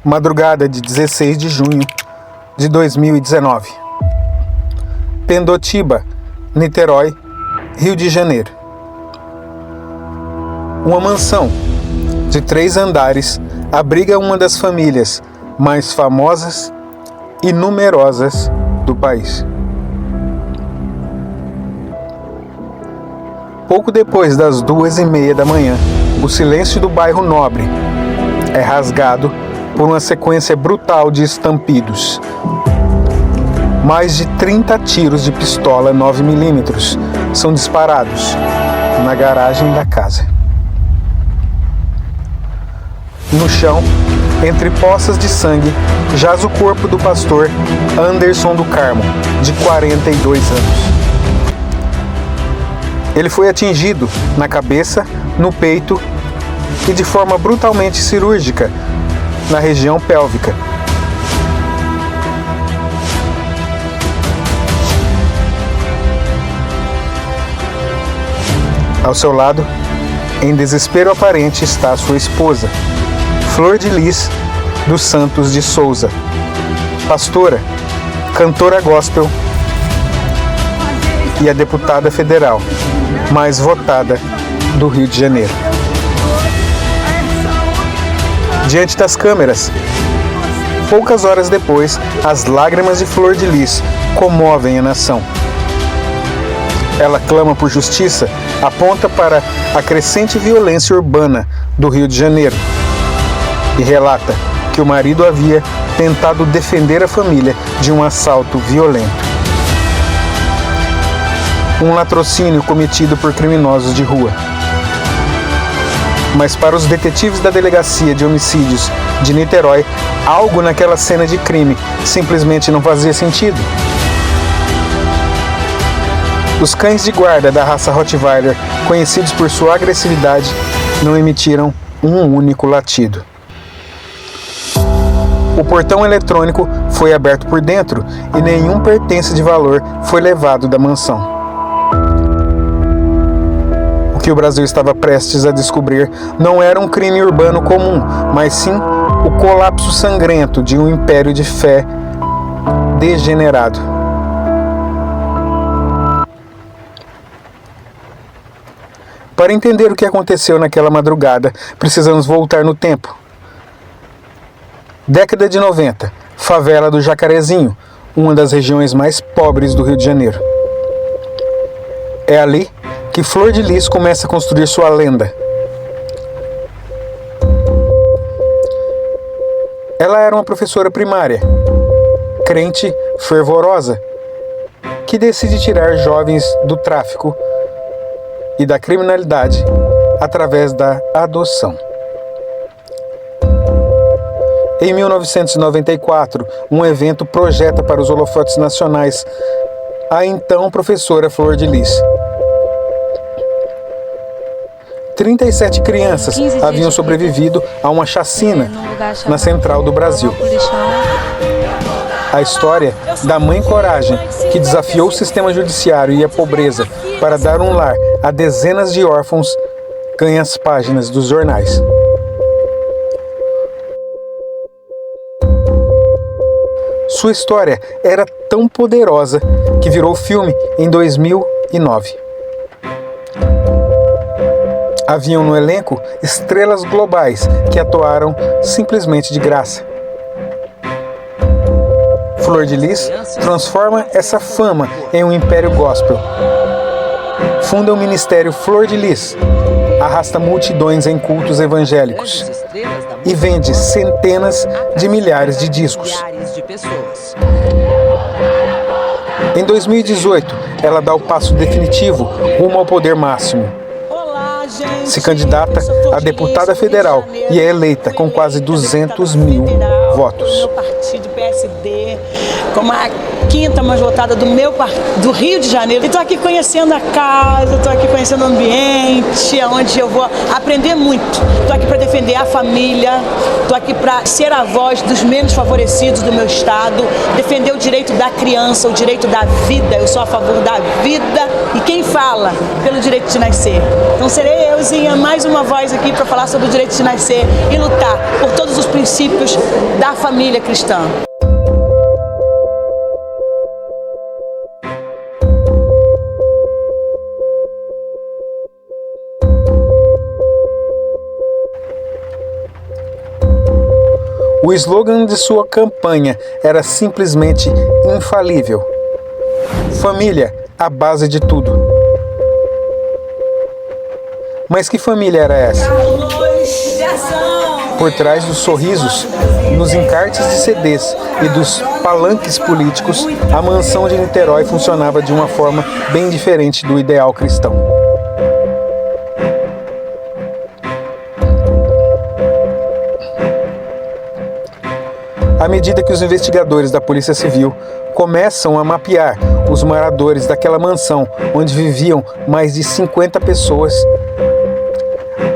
Madrugada de 16 de junho de 2019. Pendotiba, Niterói, Rio de Janeiro. Uma mansão de 3 andares abriga uma das famílias mais famosas e numerosas do país. Pouco depois das 2:30 da manhã, o silêncio do bairro Nobre é rasgado por uma sequência brutal de estampidos. Mais de 30 tiros de pistola 9mm são disparados na garagem da casa. No chão, entre poças de sangue, jaz o corpo do pastor Anderson do Carmo, de 42 anos. Ele foi atingido na cabeça, no peito e de forma brutalmente cirúrgica na região pélvica. Ao seu lado, em desespero aparente, está sua esposa, Flor de Lis dos Santos de Souza, pastora, cantora gospel e a deputada federal mais votada do Rio de Janeiro. Diante das câmeras, poucas horas depois, as lágrimas de Flor de Lis comovem a nação. Ela clama por justiça, aponta para a crescente violência urbana do Rio de Janeiro e relata que o marido havia tentado defender a família de um assalto violento. Um latrocínio cometido por criminosos de rua. Mas para os detetives da Delegacia de Homicídios de Niterói, algo naquela cena de crime simplesmente não fazia sentido. Os cães de guarda da raça Rottweiler, conhecidos por sua agressividade, não emitiram um único latido. O portão eletrônico foi aberto por dentro e nenhum pertence de valor foi levado da mansão. O que o Brasil estava prestes a descobrir não era um crime urbano comum, mas sim o colapso sangrento de um império de fé degenerado. Para entender o que aconteceu naquela madrugada, precisamos voltar no tempo. Década de 90, favela do Jacarezinho, uma das regiões mais pobres do Rio de Janeiro. É ali que Flor de Lis começa a construir sua lenda. Ela era uma professora primária, crente fervorosa, que decide tirar jovens do tráfico e da criminalidade através da adoção. Em 1994, um evento projeta para os holofotes nacionais a então professora Flor de Lis. 37 crianças haviam sobrevivido a uma chacina na central do Brasil. A história da mãe coragem que desafiou o sistema judiciário e a pobreza para dar um lar a dezenas de órfãos ganha as páginas dos jornais. Sua história era tão poderosa que virou filme em 2009. Haviam no elenco estrelas globais que atuaram simplesmente de graça. Flor de Lis transforma essa fama em um império gospel. Funda o ministério Flor de Lis, arrasta multidões em cultos evangélicos e vende centenas de milhares de discos. Em 2018, ela dá o passo definitivo rumo ao poder máximo. Se candidata a deputada federal e é eleita com quase 200 mil votos. Meu partido, PSD, como a quinta mais votada do Rio de Janeiro. Estou aqui conhecendo a casa, estou aqui conhecendo o ambiente, onde eu vou aprender muito. Estou aqui para defender a família, estou aqui para ser a voz dos menos favorecidos do meu estado, defender o direito da criança, o direito da vida. Eu sou a favor da vida e quem fala pelo direito de nascer. Então serei euzinha, mais uma voz aqui para falar sobre o direito de nascer e lutar por todos os princípios da família cristã. O slogan de sua campanha era simplesmente infalível: família, a base de tudo. Mas que família era essa? Por trás dos sorrisos, nos encartes de CDs e dos palanques políticos, a mansão de Niterói funcionava de uma forma bem diferente do ideal cristão. À medida que os investigadores da Polícia Civil começam a mapear os moradores daquela mansão onde viviam mais de 50 pessoas,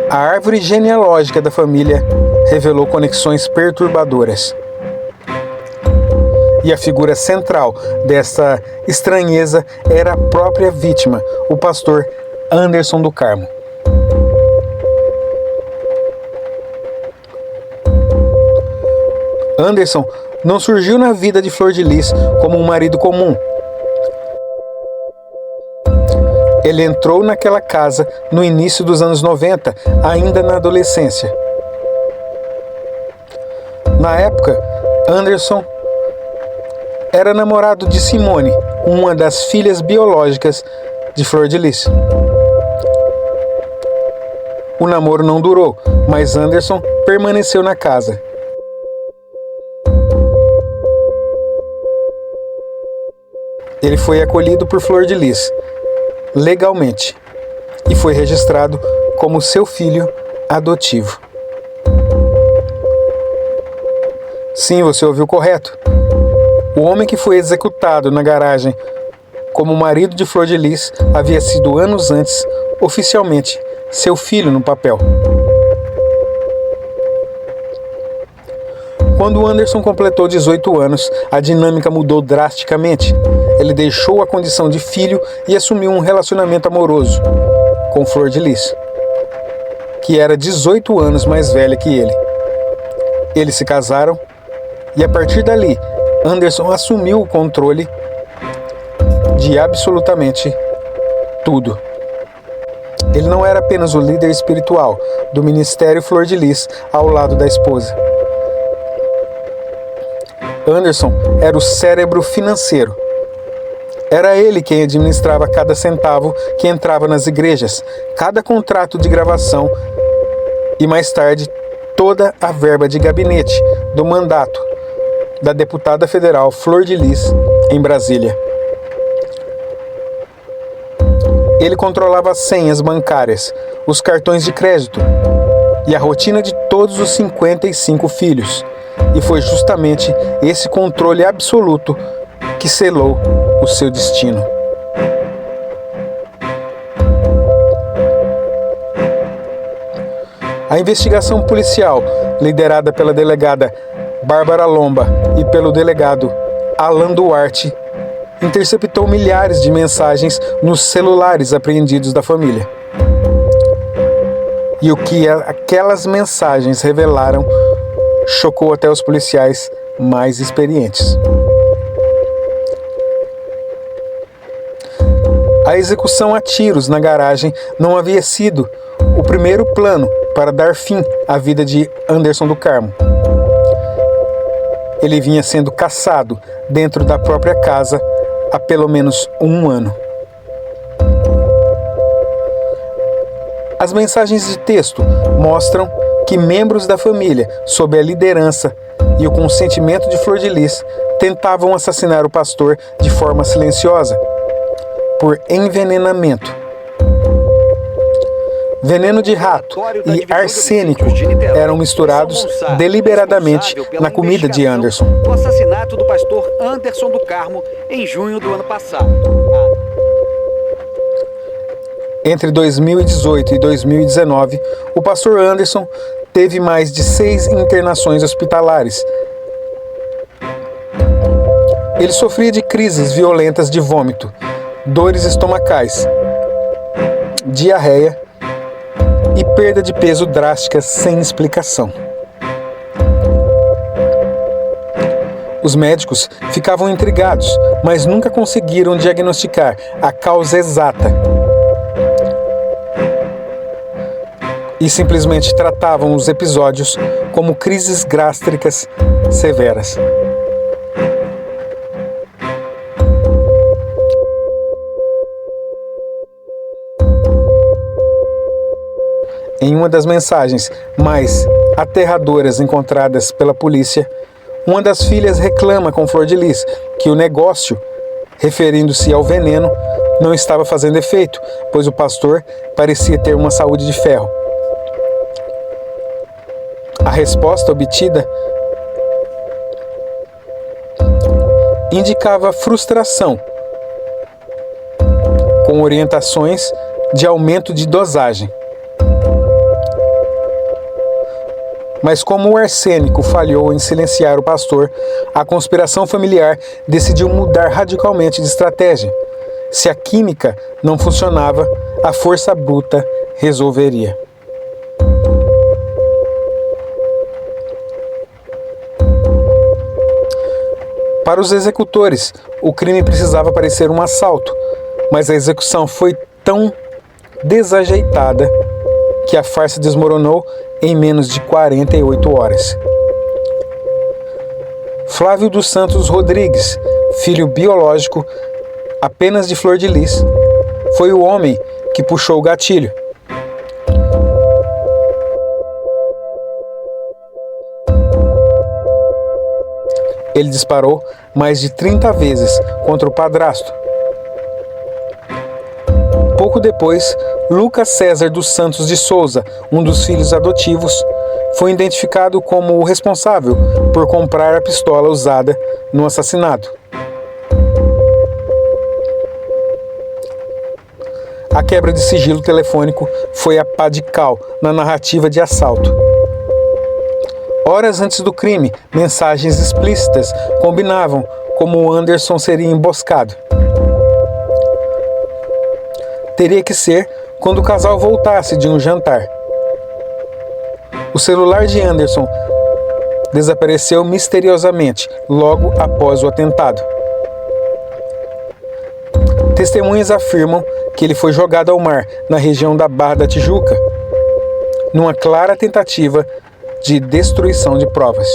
a árvore genealógica da família revelou conexões perturbadoras. E a figura central dessa estranheza era a própria vítima, o pastor Anderson do Carmo. Anderson não surgiu na vida de Flor de Lis como um marido comum. Ele entrou naquela casa no início dos anos 90, ainda na adolescência. Na época, Anderson era namorado de Simone, uma das filhas biológicas de Flor de Lis. O namoro não durou, mas Anderson permaneceu na casa. Ele foi acolhido por Flor de Lis, legalmente, e foi registrado como seu filho adotivo. Sim, você ouviu correto. O homem que foi executado na garagem como marido de Flor de Lis havia sido anos antes, oficialmente, seu filho no papel. Quando Anderson completou 18 anos, a dinâmica mudou drasticamente. Ele deixou a condição de filho e assumiu um relacionamento amoroso com Flor de Lis, que era 18 anos mais velha que ele. Eles se casaram e, a partir dali, Anderson assumiu o controle de absolutamente tudo. Ele não era apenas o líder espiritual do Ministério Flor de Lis ao lado da esposa. Anderson era o cérebro financeiro. Era ele quem administrava cada centavo que entrava nas igrejas, cada contrato de gravação e, mais tarde, toda a verba de gabinete do mandato da deputada federal Flor de Lis em Brasília. Ele controlava as senhas bancárias, os cartões de crédito e a rotina de todos os 55 filhos. E foi justamente esse controle absoluto que selou o seu destino. A investigação policial, liderada pela delegada Bárbara Lomba e pelo delegado Alan Duarte, interceptou milhares de mensagens nos celulares apreendidos da família. E o que aquelas mensagens revelaram chocou até os policiais mais experientes. A execução a tiros na garagem não havia sido o primeiro plano para dar fim à vida de Anderson do Carmo. Ele vinha sendo caçado dentro da própria casa há pelo menos um ano. As mensagens de texto mostram que membros da família, sob a liderança e o consentimento de Flor de Lis, tentavam assassinar o pastor de forma silenciosa, por envenenamento. Veneno de rato e arsênico eram misturados deliberadamente na comida de Anderson. O assassinato do pastor Anderson do Carmo em junho do ano passado. Entre 2018 e 2019, o pastor Anderson teve mais de 6 internações hospitalares. Ele sofria de crises violentas de vômito, dores estomacais, diarreia e perda de peso drásticas sem explicação. Os médicos ficavam intrigados, mas nunca conseguiram diagnosticar a causa exata e simplesmente tratavam os episódios como crises gástricas severas. Em uma das mensagens mais aterradoras encontradas pela polícia, uma das filhas reclama com Flor de Lis que o negócio, referindo-se ao veneno, não estava fazendo efeito, pois o pastor parecia ter uma saúde de ferro. A resposta obtida indicava frustração, com orientações de aumento de dosagem. Mas como o arsênico falhou em silenciar o pastor, a conspiração familiar decidiu mudar radicalmente de estratégia. Se a química não funcionava, a força bruta resolveria. Para os executores, o crime precisava parecer um assalto, mas a execução foi tão desajeitada que a farsa desmoronou em menos de 48 horas. Flávio dos Santos Rodrigues, filho biológico apenas de Flor de Lis, foi o homem que puxou o gatilho. Ele disparou mais de 30 vezes contra o padrasto. Pouco depois, Lucas César dos Santos de Souza, um dos filhos adotivos, foi identificado como o responsável por comprar a pistola usada no assassinato. A quebra de sigilo telefônico foi a pá de cal na narrativa de assalto. Horas antes do crime, mensagens explícitas combinavam como Anderson seria emboscado. Teria que ser quando o casal voltasse de um jantar. O celular de Anderson desapareceu misteriosamente logo após o atentado. Testemunhas afirmam que ele foi jogado ao mar na região da Barra da Tijuca, numa clara tentativa de destruição de provas.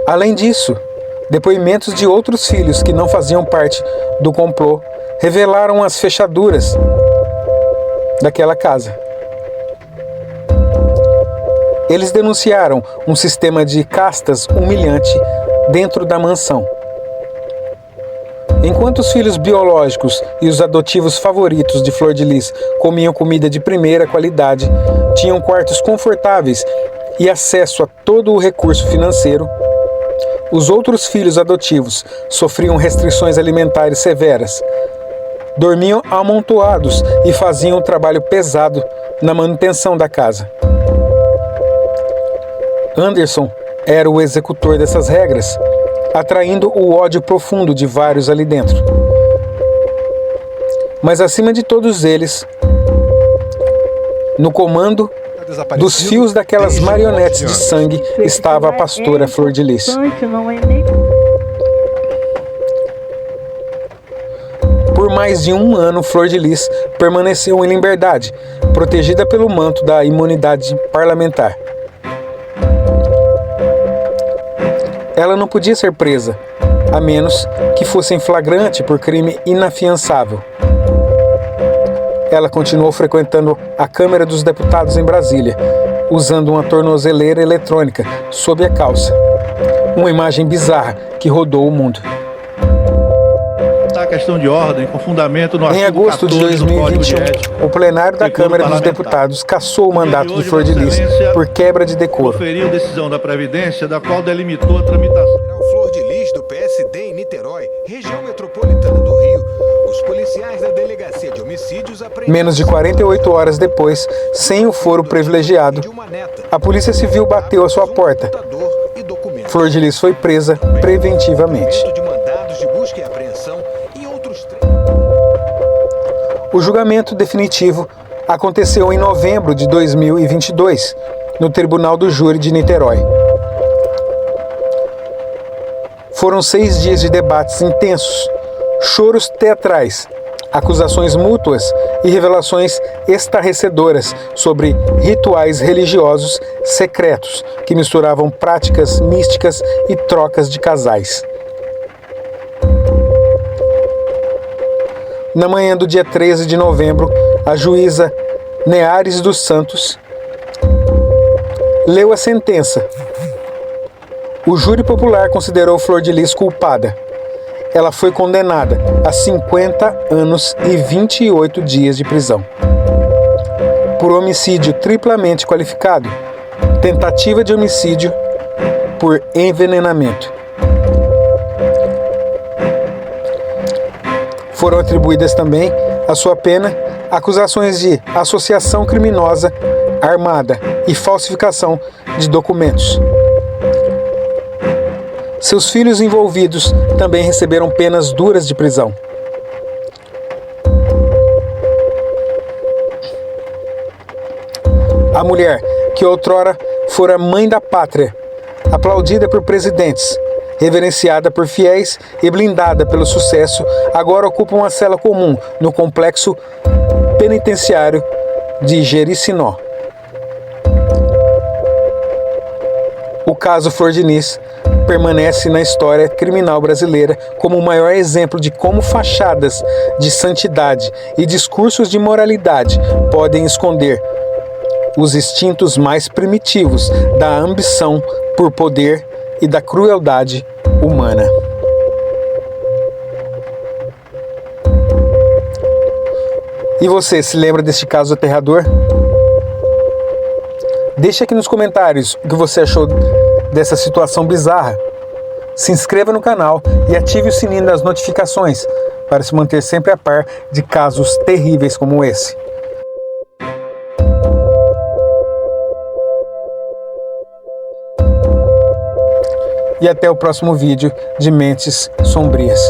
Além disso, depoimentos de outros filhos que não faziam parte do complô revelaram as fechaduras daquela casa. Eles denunciaram um sistema de castas humilhante dentro da mansão. Enquanto os filhos biológicos e os adotivos favoritos de Flor de Lis comiam comida de primeira qualidade, tinham quartos confortáveis e acesso a todo o recurso financeiro, os outros filhos adotivos sofriam restrições alimentares severas, dormiam amontoados e faziam um trabalho pesado na manutenção da casa. Anderson era o executor dessas regras, atraindo o ódio profundo de vários ali dentro. Mas acima de todos eles, no comando dos fios daquelas marionetes de sangue, estava a pastora Flor de Lis. Por mais de um ano, Flor de Lis permaneceu em liberdade, protegida pelo manto da imunidade parlamentar. Ela não podia ser presa, a menos que fosse em flagrante por crime inafiançável. Ela continuou frequentando a Câmara dos Deputados em Brasília, usando uma tornozeleira eletrônica sob a calça. Uma imagem bizarra que rodou o mundo. questão de ordem, com fundamento no Em artigo agosto de 14 do Código de 2021, Ética, o plenário da decoro Câmara dos parlamentar. Deputados cassou o mandato de Hoje, Flor de Vossa Lis Excelência por quebra de decoro. Proferiu decisão da Previdência, da qual delimitou a tramitação. Flor de Lis, do PSD em Niterói, região metropolitana do Rio, os policiais da Delegacia de Homicídios apreenderam... Menos de 48 horas depois, sem o foro privilegiado, a Polícia Civil bateu à sua porta. Flor de Lis foi presa preventivamente. O julgamento definitivo aconteceu em novembro de 2022, no Tribunal do Júri de Niterói. Foram 6 dias de debates intensos, choros teatrais, acusações mútuas e revelações estarrecedoras sobre rituais religiosos secretos que misturavam práticas místicas e trocas de casais. Na manhã do dia 13 de novembro, a juíza Neares dos Santos leu a sentença. O júri popular considerou Flor de Lis culpada. Ela foi condenada a 50 anos e 28 dias de prisão. Por homicídio triplamente qualificado, tentativa de homicídio por envenenamento. Foram atribuídas também à sua pena acusações de associação criminosa armada e falsificação de documentos. Seus filhos envolvidos também receberam penas duras de prisão. A mulher, que outrora fora mãe da pátria, aplaudida por presidentes, reverenciada por fiéis e blindada pelo sucesso, agora ocupa uma cela comum no complexo penitenciário de Jericinó. O caso Flor de Lis permanece na história criminal brasileira como o maior exemplo de como fachadas de santidade e discursos de moralidade podem esconder os instintos mais primitivos da ambição por poder e da crueldade humana. E você se lembra deste caso aterrador? Deixe aqui nos comentários o que você achou dessa situação bizarra. Se inscreva no canal e ative o sininho das notificações para se manter sempre a par de casos terríveis como esse. E até o próximo vídeo de Mentes Sombrias.